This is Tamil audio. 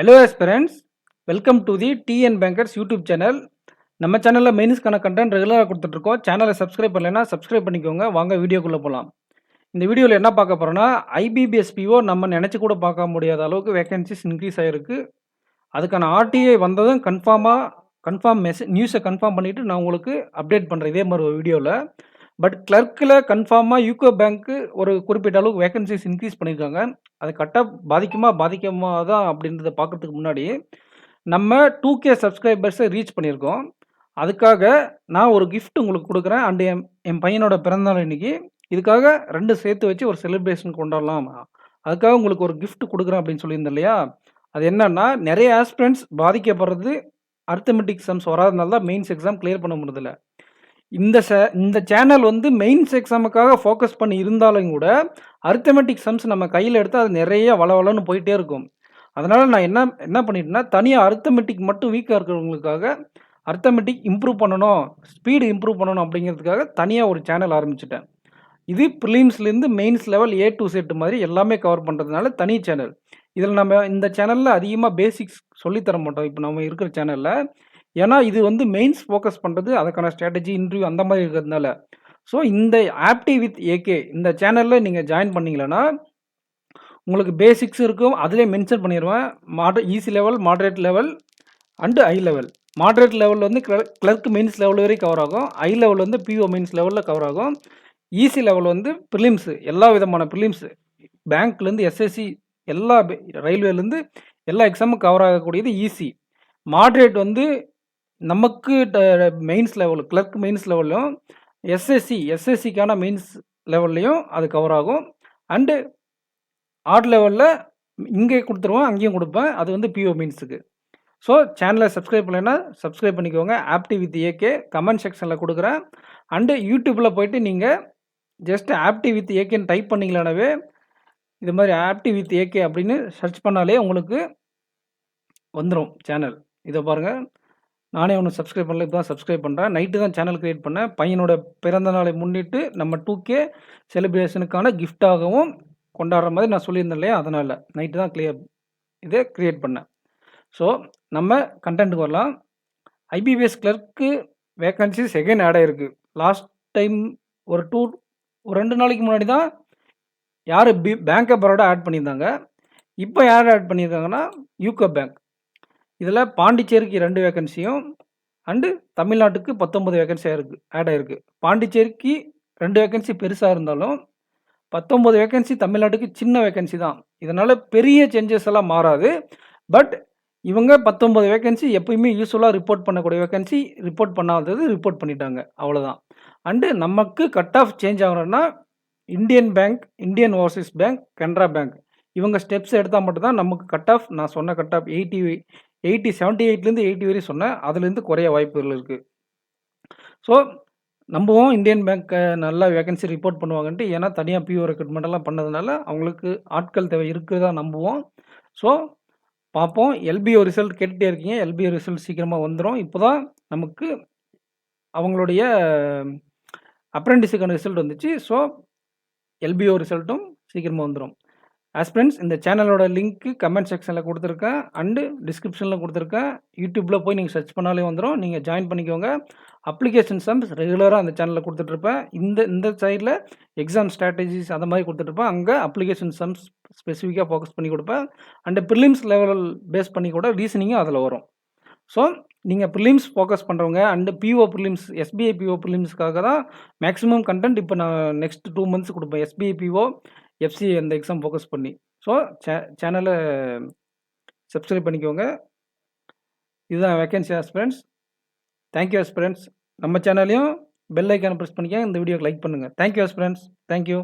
Hello aspirants, welcome to the TN bankers YouTube channel. நம்ம சேனலில் மெயின்ஸ்க்கான கண்டென்ட் ரெகுலராக கொடுத்துட்ருக்கோம். சேனலை சப்ஸ்கிரைப் பண்ணலைன்னா சப்ஸ்கிரைப் பண்ணிக்கோங்க. வாங்க வீடியோக்குள்ளே போகலாம். இந்த வீடியோவில் என்ன பார்க்க போகிறோன்னா, ஐபிபிஎஸ் பிஓ நம்ம நினச்சி கூட பார்க்க முடியாத அளவுக்கு வேகன்சிஸ் இன்க்ரீஸ் ஆகிருக்கு. அதுக்கான ஆர்டிஐ வந்ததும் கன்ஃபார்ம் நியூஸை கன்ஃபார்ம் பண்ணிவிட்டு நான் உங்களுக்கு அப்டேட் பண்ணுறேன் இதே மாதிரி ஒரு வீடியோவில். பட் கிளர்க்கில் கன்ஃபார்மாக யூகோ பேங்க்கு ஒரு குறிப்பிட்ட அளவுக்கு வேகன்சிஸ் இன்க்ரீஸ் பண்ணியிருக்காங்க. அது கட்டாக பாதிக்காம தான் அப்படின்றத பார்க்கறதுக்கு முன்னாடி நம்ம 2K சப்ஸ்கிரைபர்ஸை ரீச் பண்ணியிருக்கோம். அதுக்காக நான் ஒரு கிஃப்ட் உங்களுக்கு கொடுக்குறேன். அண்டு என் பையனோட பிறந்தநாள் இன்னைக்கு. இதுக்காக 2 சேர்த்து வச்சு ஒரு செலிப்ரேஷன் கொண்டாடலாம். அதுக்காக உங்களுக்கு ஒரு கிஃப்ட் கொடுக்குறேன் அப்படின்னு சொல்லியிருந்தேன் இல்லையா? அது என்னன்னா, நிறைய ஆஸ்பிரண்ட்ஸ் பாதிக்கப்படுறது அரித்மெட்டிக் சம்ஸ் வராதனால தான் மெயின்ஸ் எக்ஸாம் கிளியர் பண்ண முடியல. இந்த சேனல் வந்து மெயின்ஸ் எக்ஸாமுக்காக ஃபோக்கஸ் பண்ணி இருந்தாலும் கூட அரித்மெட்டிக் சம்ஸ் நம்ம கையில் எடுத்தால் அது நிறைய வளவலன்னு போயிட்டே இருக்கும். அதனால் நான் என்ன பண்ணிட்டேன்னா, தனியாக அரித்மெட்டிக் மட்டும் வீக்காக இருக்கிறவங்களுக்காக அரித்மெட்டிக் இம்ப்ரூவ் பண்ணணும், ஸ்பீடு இம்ப்ரூவ் பண்ணணும் அப்படிங்கிறதுக்காக தனியாக ஒரு சேனல் ஆரம்பிச்சிட்டேன். இது ப்ரிலிம்ஸ்லேருந்து mains level A to Z மாதிரி எல்லாமே கவர் பண்ணுறதுனால தனி சேனல். இதில் நம்ம இந்த சேனலில் அதிகமாக பேசிக்ஸ் சொல்லித்தர மாட்டோம் இப்போ நம்ம இருக்கிற சேனலில். ஏன்னா இது வந்து மெயின்ஸ் ஃபோக்கஸ் பண்ணுறது, அதுக்கான ஸ்ட்ராட்டஜி, இன்டர்வியூ அந்த மாதிரி இருக்கிறதுனால. ஸோ இந்த ஆப்டி வித் ஏகே இந்த சேனலில் நீங்கள் ஜாயின் பண்ணிங்களன்னா உங்களுக்கு பேசிக்ஸ் இருக்கும். அதிலே மென்ஷன் பண்ணிடுவேன். Easy level, moderate level and high level. Moderate லெவலில் வந்து கிளர்க் மெயின்ஸ் லெவல் வரைக்கும் கவர் ஆகும். ஹை லெவல் வந்து பிஓ மெயின்ஸ் லெவலில் கவர் ஆகும். ஈஸி லெவல் வந்து ப்ரிலிம்ஸு, எல்லா விதமான ப்ரிலிம்ஸு, பேங்க்லேருந்து எஸ்எஸ்சி, எல்லா ரயில்வேலேருந்து எல்லா எக்ஸாமும் கவர் ஆகக்கூடியது ஈஸி. மாட்ரேட் வந்து நமக்கு மெயின்ஸ் லெவல், கிளர்க் மெயின்ஸ் லெவல்லையும் எஸ்எஸ்சிக்கான மெயின்ஸ் லெவல்லையும் அது கவர் ஆகும். அண்டு ஆட் லெவலில் இங்கே கொடுத்துருவோம், அங்கேயும் கொடுப்பேன். அது வந்து பிஓ மெயின்ஸுக்கு. ஸோ சேனலை சப்ஸ்கிரைப் பண்ணலைன்னா சப்ஸ்கிரைப் பண்ணிக்கோங்க. ஆப்டி வித் ஏகே கமெண்ட் செக்ஷனில் கொடுக்குறேன். அண்டு யூடியூப்பில் போய்ட்டு நீங்கள் ஜஸ்ட் ஆப்டி வித் ஏகேன்னு டைப் பண்ணிங்களானவே இது மாதிரி ஆப்டி வித் ஏகே அப்படின்னு சர்ச் பண்ணாலே உங்களுக்கு வந்துடும் சேனல். இதை பாருங்கள், நானே ஒன்று சப்ஸ்கிரைப் பண்ணல, இப்போ தான் சப்ஸ்கிரைப் பண்ணுறேன். நைட்டு தான் சேனல் க்ரியேட் பண்ணேன். பையனோட பிறந்த நாளை முன்னிட்டு நம்ம 2K செலிப்ரேஷனுக்கான கிஃப்டாகவும் கொண்டாடுற மாதிரி நான் சொல்லியிருந்தேன் இல்லையா? அதனால் நைட்டு தான் இதை க்ரியேட் பண்ணேன். ஸோ நம்ம கண்டென்ட்டுக்கு வரலாம். ஐபிபிஎஸ் கிளர்க்கு வேக்கன்சிஸ் செகண்ட் ஆட் ஆகிருக்கு. லாஸ்ட் டைம் ஒரு 2 நாளைக்கு முன்னாடி தான் யார் பேங்க் ஆஃப் பரோடா ஆட் பண்ணியிருந்தாங்க. இப்போ யார் ஆட் பண்ணியிருக்காங்கன்னா யூகோ பேங்க். இதில் பாண்டிச்சேரிக்கு 2 வேக்கன்சியும் அண்டு தமிழ்நாட்டுக்கு 19 வேக்கன்சி ஆட் ஆகிருக்கு. பாண்டிச்சேரிக்கு 2 வேக்கன்சி பெருசாக இருந்தாலும் 19 வேக்கன்சி தமிழ்நாட்டுக்கு சின்ன வேக்கன்சி தான். இதனால் பெரிய சேஞ்சஸ் எல்லாம் மாறாது. பட் இவங்க 19 வேக்கன்சி எப்பயுமே யூஸ்வலாக ரிப்போர்ட் பண்ணக்கூடிய வேக்கன்சி ரிப்போர்ட் பண்ணாதது ரிப்போர்ட் பண்ணிட்டாங்க, அவ்வளோதான். அண்டு நமக்கு கட் ஆஃப் சேஞ்ச் ஆகணும்னா Indian bank, Indian Overseas bank, Canara bank இவங்க ஸ்டெப்ஸ் எடுத்தால் மட்டும்தான் நமக்கு கட் ஆஃப், நான் சொன்ன கட் ஆஃப் 78லேருந்து 80 வரையும் சொன்னேன், அதுலேருந்து குறைய வாய்ப்புகள் இருக்குது. ஸோ நம்பவும் இந்தியன் பேங்க்கை நல்லா வேகன்சி ரிப்போர்ட் பண்ணுவாங்கன்ட்டு, ஏன்னா தனியாக பிஓ ரெக்ரூட்மெண்ட்டெல்லாம் பண்ணதுனால அவங்களுக்கு ஆட்கள் தேவை இருக்குதா நம்புவோம். ஸோ பார்ப்போம். எல்பிஓ ரிசல்ட் கேட்டுகிட்டே இருக்கீங்க. எல்பிஓ ரிசல்ட் சீக்கிரமாக வந்துடும். இப்போ தான் நமக்கு அவங்களுடைய அப்ரெண்டிஸுக்கான ரிசல்ட் வந்துச்சு. ஸோ எல்பிஓ ரிசல்ட்டும் சீக்கிரமாக வந்துடும். ஆஸ்பிரண்ட்ஸ், இந்த சேனலோட லிங்க்கு கமெண்ட் செக்ஷனில் கொடுத்துருக்கேன் அண்டு டிஸ்கிரிப்ஷனில் கொடுத்துருக்கேன். யூடியூப்பில் போய் நீங்கள் சர்ச் பண்ணாலே வந்துடும். நீங்கள் ஜாயின் பண்ணிக்கோங்க. அப்ளிகேஷன் சம்ஸ் ரெகுலராக அந்த சேனலில் கொடுத்துட்ருப்பேன். இந்த சைடில் எக்ஸாம் ஸ்ட்ராட்டஜிஸ் அந்த மாதிரி கொடுத்துட்ருப்பேன். அங்கே அப்ளிகேஷன் சம்ஸ் ஸ்பெசிஃபிக்காக ஃபோக்கஸ் பண்ணி கொடுப்பேன். அண்டு ப்ரிலிம்ஸ் லெவல் பேஸ் பண்ணி கூட ரீசனிங்கும் அதில் வரும். ஸோ நீங்கள் ப்ரிலிம்ஸ் ஃபோக்கஸ் பண்ணுறவங்க and PO prelims, SBI PO ப்ரிலிம்ஸ்க்காக தான் மேக்ஸிமம் கண்டென்ட் இப்போ நான் நெக்ஸ்ட் 2 மந்த்ஸ் கொடுப்பேன். எஸ்பிஐ பிஓ, எஃப்சிஏ அந்த எக்ஸாம் ஃபோக்கஸ் பண்ணி. ஸோ சேனலை சப்ஸ்கிரைப் பண்ணிக்கோங்க. இதுதான் வேக்கன்சி ஆஸ்பிரண்ட்ஸ். Thank you aspirants. நம்ம சேனலையும் பெல் ஐக்கானை ப்ரெஸ் பண்ணிக்கோங்க. இந்த வீடியோக்கு லைக் பண்ணுங்கள். Thank you aspirants. தேங்க்யூ.